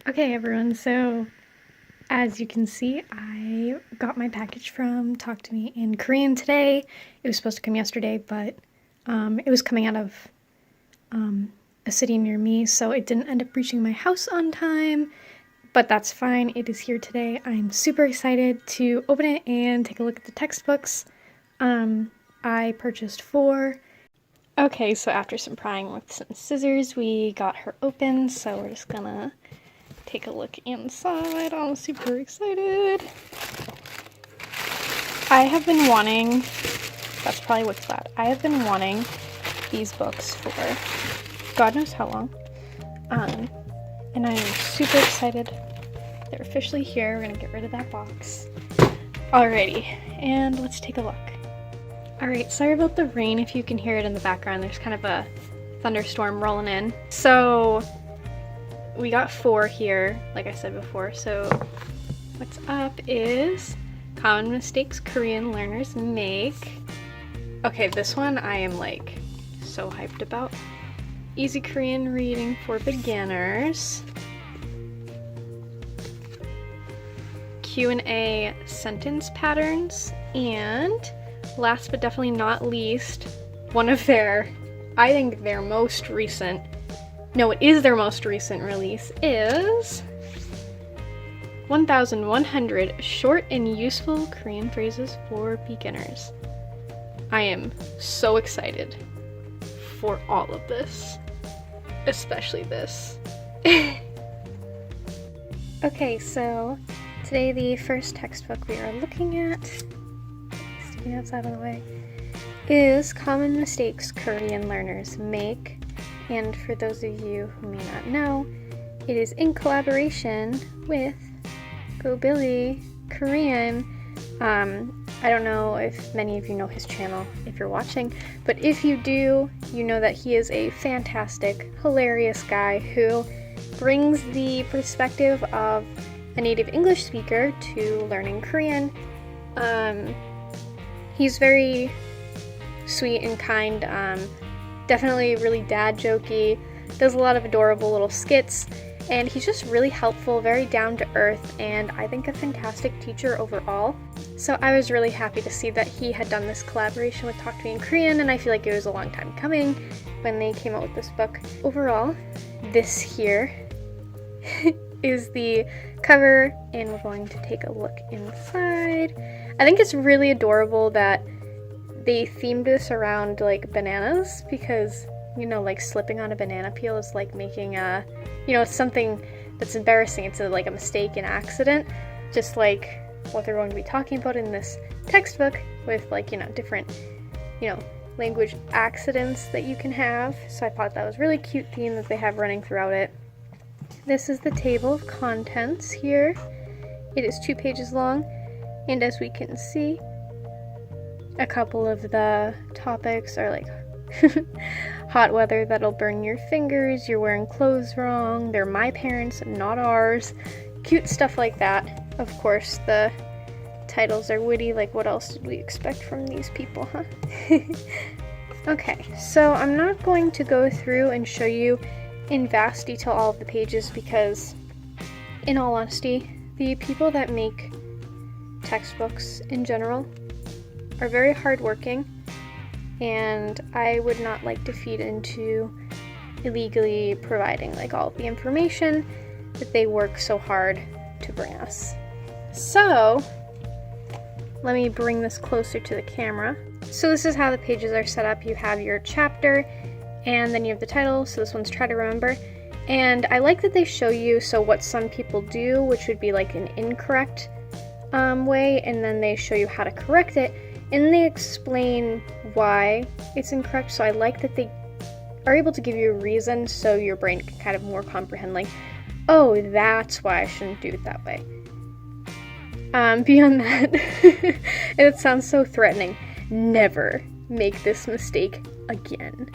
Okay everyone, so as you can see, I got my package from Talk to Me in Korean today. It was supposed to come yesterday, but it was coming out of a city near me, so it didn't end up reaching my house on time, but that's fine. It is here today. I'm super excited to open it and take a look at the textbooks. I purchased 4. Okay, so after some prying with some scissors, we got her open, so we're just gonna take a look inside. I'm super excited. I have been wanting, that's probably what's loud. I have been wanting these books for God knows how long. And I'm super excited. They're officially here. We're gonna get rid of that box. Alrighty, and let's take a look. Alright, sorry about the rain if you can hear it in the background. There's kind of a thunderstorm rolling in. So we got 4 here, like I said before. So what's up is Common Mistakes Korean Learners Make. Okay, this one I am like so hyped about. Easy Korean Reading for Beginners. Q&A Sentence Patterns. And last but definitely not least, one of their, I think their most recent, no, it is their most recent release, is 1,100 Short and Useful Korean Phrases for Beginners. I am so excited for all of this, especially this. Okay, so today the first textbook we are looking at, sticking outside of the way, is Common Mistakes Korean Learners Make. And for those of you who may not know, it is in collaboration with Go Billy Korean. I don't know if many of you know his channel if you're watching, but if you do, you know that he is a fantastic, hilarious guy who brings the perspective of a native English speaker to learning Korean. He's very sweet and kind, definitely really dad jokey, does a lot of adorable little skits, and he's just really helpful, very down to earth, and I think a fantastic teacher overall. So I was really happy to see that he had done this collaboration with Talk to Me in Korean, and I feel like it was a long time coming when they came out with this book. Overall, this here is the cover, and we're going to take a look inside. I think it's really adorable that they themed this around like bananas, because you know, like slipping on a banana peel is like making a, you know, it's something that's embarrassing. It's like a mistake, an accident, just like what they're going to be talking about in this textbook with like, you know, different, you know, language accidents that you can have. So I thought that was really cute theme that they have running throughout it. This is the table of contents here. It is 2 pages long, and as we can see, a couple of the topics are like hot weather that'll burn your fingers, you're wearing clothes wrong, they're my parents, not ours, cute stuff like that. Of course, the titles are witty, like what else did we expect from these people, huh? Okay, so I'm not going to go through and show you in vast detail all of the pages because, in all honesty, the people that make textbooks in general are very hardworking, and I would not like to feed into illegally providing like all of the information that they work so hard to bring us. So let me bring this closer to the camera. So this is how the pages are set up. You have your chapter, and then you have the title. So this one's Try to Remember. And I like that they show you so what some people do, which would be like an incorrect way, and then they show you how to correct it, and they explain why it's incorrect. So I like that they are able to give you a reason so your brain can kind of more comprehend, like, oh, that's why I shouldn't do it that way. Beyond that, and it sounds so threatening, never make this mistake again.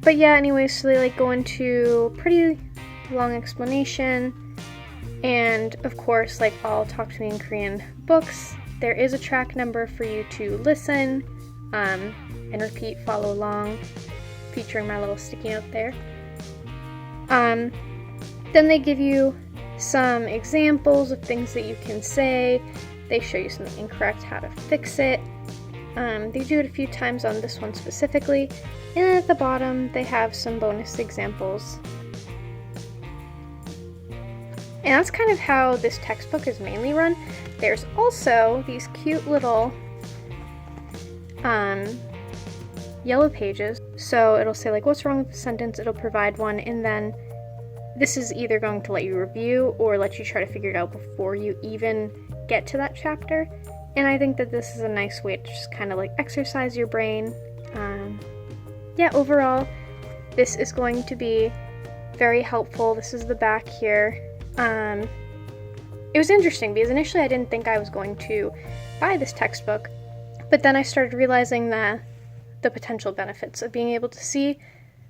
But yeah, anyway, so they like go into pretty long explanation. And of course, like all Talk to Me in Korean books, there is a track number for you to listen and repeat, follow along, featuring my little sticky note there. Then they give you some examples of things that you can say. They show you something incorrect, how to fix it. They do it a few times on this one specifically. And at the bottom, they have some bonus examples. And that's kind of how this textbook is mainly run. There's also these cute little yellow pages. So it'll say like, what's wrong with the sentence? It'll provide one, and then this is either going to let you review or let you try to figure it out before you even get to that chapter. And I think that this is a nice way to just kind of like exercise your brain. Yeah, overall, this is going to be very helpful. This is the back here. It was interesting because initially I didn't think I was going to buy this textbook, but then I started realizing the potential benefits of being able to see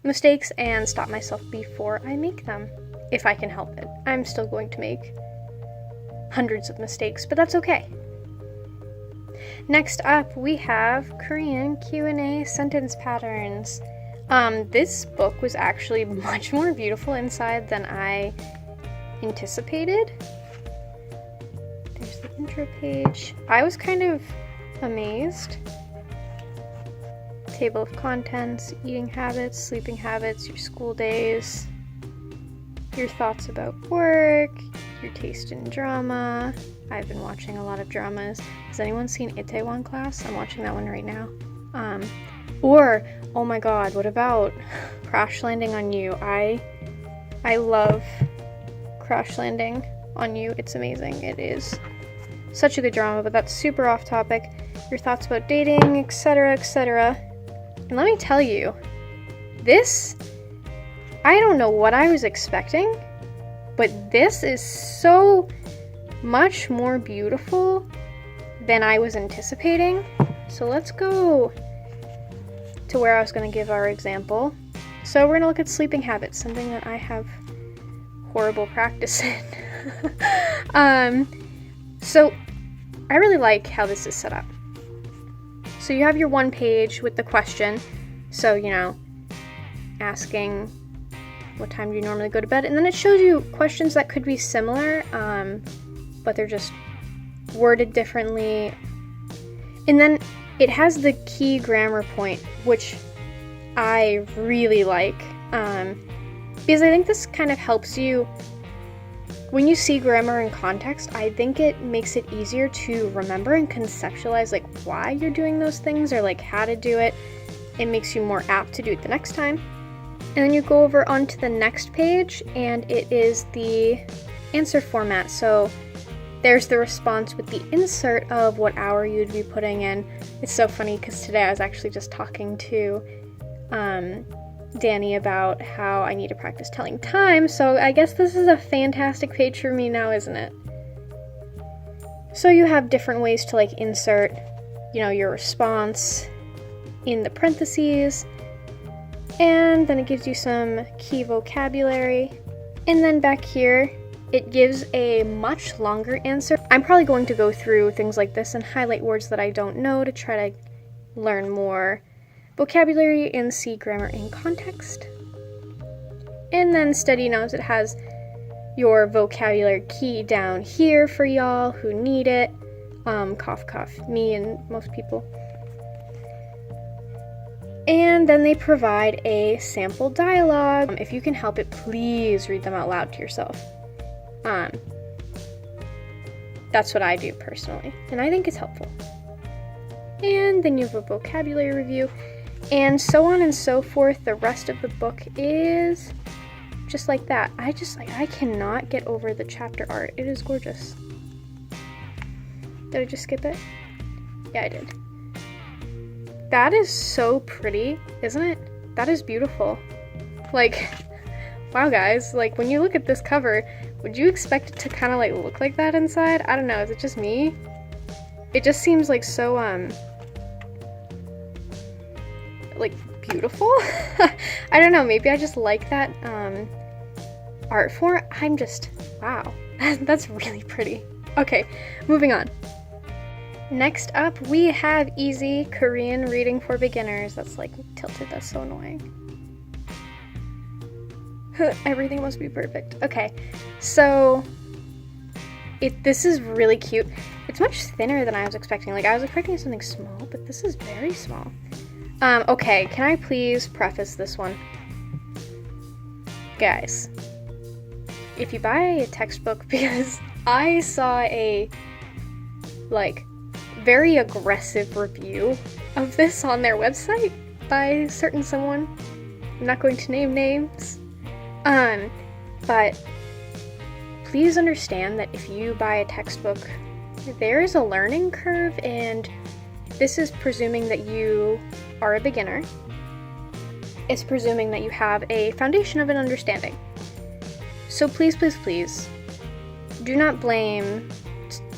mistakes and stop myself before I make them, if I can help it. I'm still going to make hundreds of mistakes, but that's okay. Next up, we have Korean Q&A sentence patterns. This book was actually much more beautiful inside than I anticipated. There's the intro page. I was kind of amazed. Table of contents, eating habits, sleeping habits, your school days, your thoughts about work, your taste in drama. I've been watching a lot of dramas. Has anyone seen Itaewon Class? I'm watching that one right now. Or, oh my god, what about Crash Landing on You? I love Crash Landing on You. It's amazing. It is such a good drama, but that's super off topic. Your thoughts about dating, etc., etc. And let me tell you, this, I don't know what I was expecting, but this is so much more beautiful than I was anticipating. So let's go to where I was going to give our example. So we're going to look at sleeping habits, something that I have horrible practice in. So I really like how this is set up. So you have your one page with the question. So, you know, asking what time do you normally go to bed? And then it shows you questions that could be similar, but they're just worded differently. And then it has the key grammar point, which I really like, because I think this kind of helps you when you see grammar in context. I think it makes it easier to remember and conceptualize like why you're doing those things or like how to do it. It makes you more apt to do it the next time. And then you go over onto the next page, and it is the answer format. So there's the response with the insert of what hour you'd be putting in. It's so funny because today I was actually just talking to Danny about how I need to practice telling time, so I guess this is a fantastic page for me now, isn't it? So you have different ways to like insert, you know, your response in the parentheses, and then it gives you some key vocabulary, and then back here it gives a much longer answer. I'm probably going to go through things like this and highlight words that I don't know to try to learn more vocabulary and see grammar in context. And then Study Knows, it has your vocabulary key down here for y'all who need it. Cough, cough, me and most people. And then they provide a sample dialogue. If you can help it, please read them out loud to yourself. That's what I do personally, and I think it's helpful. And then you have a vocabulary review, and so on and so forth. The rest of the book is just like that. I cannot get over the chapter art. It is gorgeous. Did I just skip it? Yeah, I did. That is so pretty, isn't it? That is beautiful. Like, wow guys, like when you look at this cover, would you expect it to kind of like look like that inside? I don't know, is it just me? It just seems like so, like beautiful? I don't know, maybe I just like that, art form. I'm just, wow, that's really pretty. Okay, moving on. Next up, we have Easy Korean Reading for Beginners. That's like tilted, that's so annoying. Everything must be perfect. Okay, so this is really cute. It's much thinner than I was expecting. Like, I was expecting something small, but this is very small. Okay, can I please preface this one? Guys, if you buy a textbook, because I saw a, like, very aggressive review of this on their website by certain someone. I'm not going to name names. But please understand that if you buy a textbook, there is a learning curve, and this is presuming that you are a beginner. It's presuming that you have a foundation of an understanding. So please, please, please, do not blame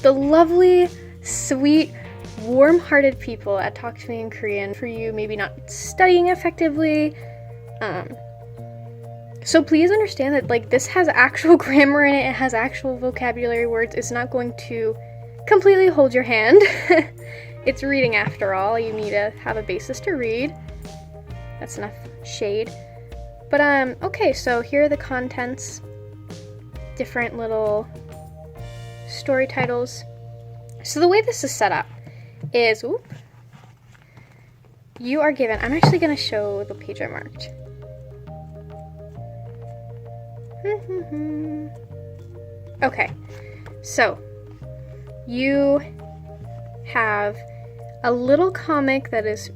the lovely, sweet, warm-hearted people at Talk to Me in Korean for you maybe not studying effectively. So please understand that, like, this has actual grammar in it, it has actual vocabulary words. It's not going to completely hold your hand. It's reading after all. You need to have a basis to read. That's enough shade. But, okay, so here are the contents. Different little story titles. So the way this is set up is, you are given, I'm actually going to show the page I marked. Okay, so you have a little comic that is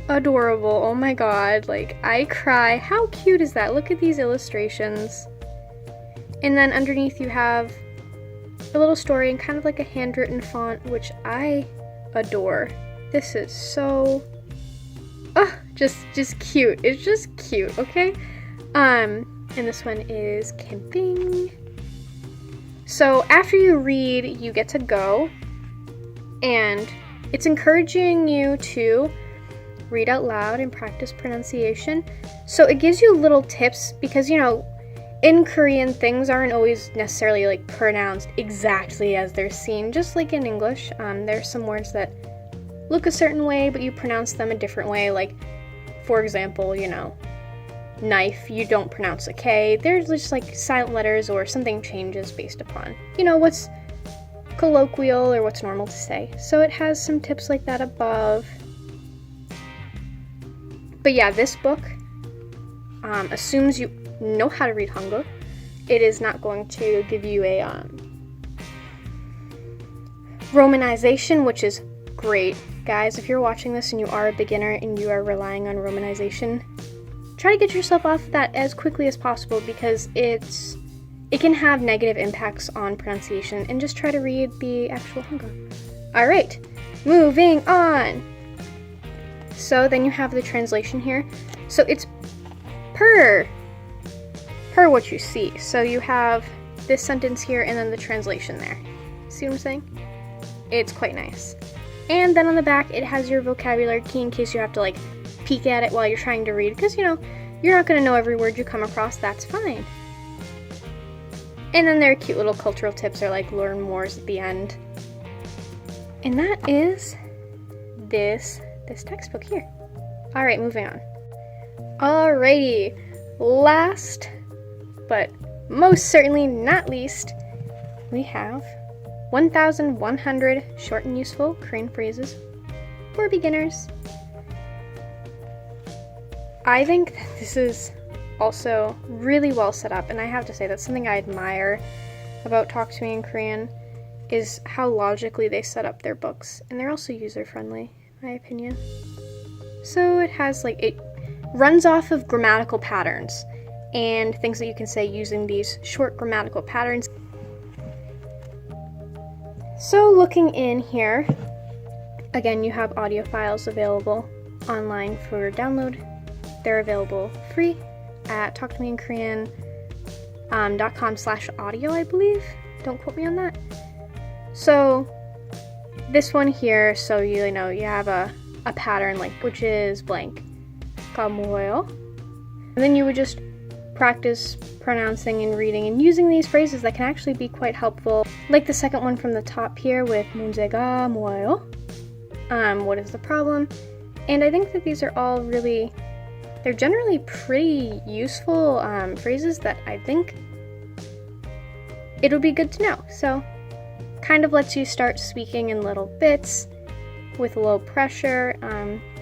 adorable. Oh my god, like, I cry. How cute is that? Look at these illustrations. And then underneath you have a little story in kind of like a handwritten font, which I adore. This is so, just cute. It's just cute, okay? And this one is camping. So after you read, you get to go, and it's encouraging you to read out loud and practice pronunciation. So it gives you little tips because, you know, in Korean, things aren't always necessarily, like, pronounced exactly as they're seen, just like in English. There's some words that look a certain way, but you pronounce them a different way. Like, for example, you know, knife, you don't pronounce a K. There's just, like, silent letters, or something changes based upon, you know, what's colloquial or what's normal to say. So it has some tips like that above. But yeah, this book assumes you know how to read Hangul. It is not going to give you a romanization, which is great. Guys, if you're watching this and you are a beginner and you are relying on romanization, try to get yourself off that as quickly as possible, because it can have negative impacts on pronunciation, and just try to read the actual Hangul. Alright, moving on. So then you have the translation here. So it's per what you see. So you have this sentence here and then the translation there. See what I'm saying? It's quite nice. And then on the back, it has your vocabulary key in case you have to, like, peek at it while you're trying to read, because, you know, you're not going to know every word you come across. That's fine. And then there are cute little cultural tips, or, like, learn mores at the end. And that is this textbook here. Alright, moving on. Alrighty, last but most certainly not least, we have 1,100 short and useful Korean phrases for beginners. I think that this is also really well set up, and I have to say that's something I admire about Talk to Me in Korean, is how logically they set up their books, and they're also user-friendly, in my opinion. So it has, like, it runs off of grammatical patterns and things that you can say using these short grammatical patterns. So looking in here, again, you have audio files available online for download. They're available free at talktomeinkorean.com/audio, I believe. Don't quote me on that. So this one here, so you know, you have a pattern, like, which is blank. 뭐예요? And then you would just practice pronouncing and reading and using these phrases that can actually be quite helpful. Like the second one from the top here with 문제가 뭐예요? What is the problem? And I think that these are all really they're generally pretty useful phrases that I think it'll be good to know. So kind of lets you start speaking in little bits with low pressure,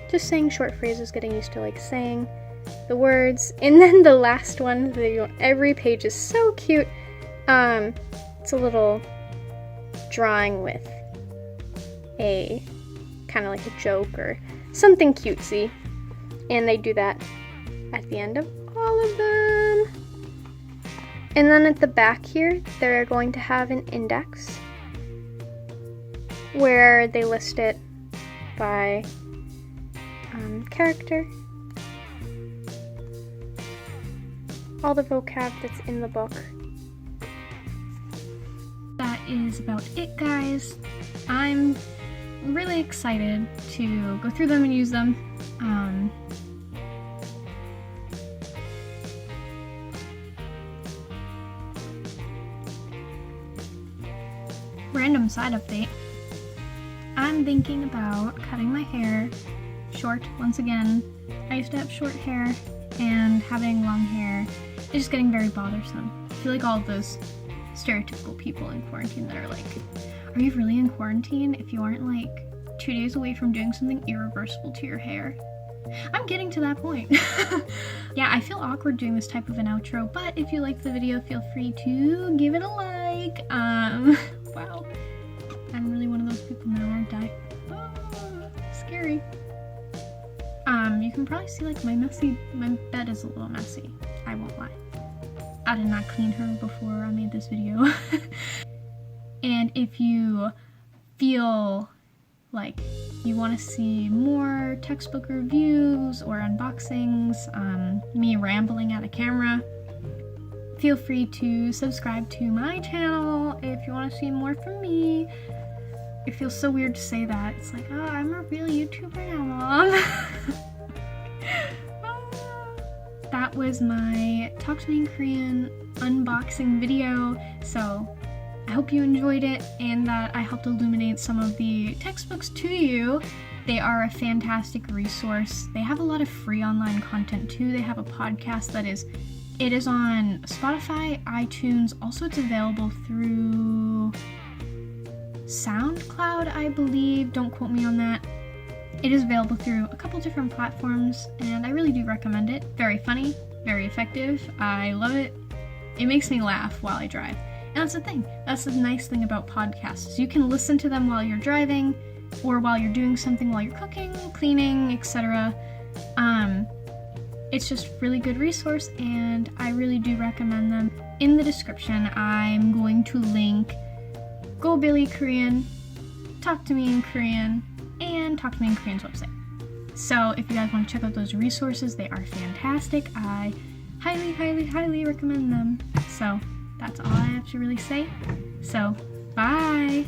just saying short phrases, getting used to like saying the words. And then the last one, every page is so cute. It's a little drawing with a kind of like a joke or something cutesy, and they do that at the end of all of them. And then at the back here, they're going to have an index where they list it by character, all the vocab that's in the book. That is about it, guys. I'm really excited to go through them and use them. Random side update. I'm thinking about cutting my hair short once again. I used to have short hair, and having long hair is just getting very bothersome. I feel like all of those stereotypical people in quarantine that are like, are you really in quarantine if you aren't like 2 days away from doing something irreversible to your hair? I'm getting to that point. Yeah, I feel awkward doing this type of an outro, but if you liked the video, feel free to give it a like. Wow. I'm really one of those people now, aren't I? Oh, scary. You can probably see like my bed is a little messy. I won't lie. I did not clean her before I made this video. And if you feel like you want to see more textbook reviews or unboxings, me rambling at a camera, feel free to subscribe to my channel if you want to see more from me. It feels so weird to say that. It's like, oh, I'm a real YouTuber now, Mom. That was my Talk to Me in Korean unboxing video, so I hope you enjoyed it and that I helped illuminate some of the textbooks to you. They are a fantastic resource. They have a lot of free online content too. They have a podcast that is on Spotify, iTunes, also it's available through SoundCloud, I believe. Don't quote me on that. It is available through a couple different platforms, and I really do recommend it. Very funny, very effective. I love it. It makes me laugh while I drive. And that's the thing. That's the nice thing about podcasts. You can listen to them while you're driving, or while you're doing something while you're cooking, cleaning, etc. It's just really good resource, and I really do recommend them. In the description, I'm going to link Go Billy Korean, Talk to Me in Korean, and Talk to Me in Korean's website. So if you guys want to check out those resources, they are fantastic. I highly, highly, highly recommend them. So that's all I have to really say. So, bye!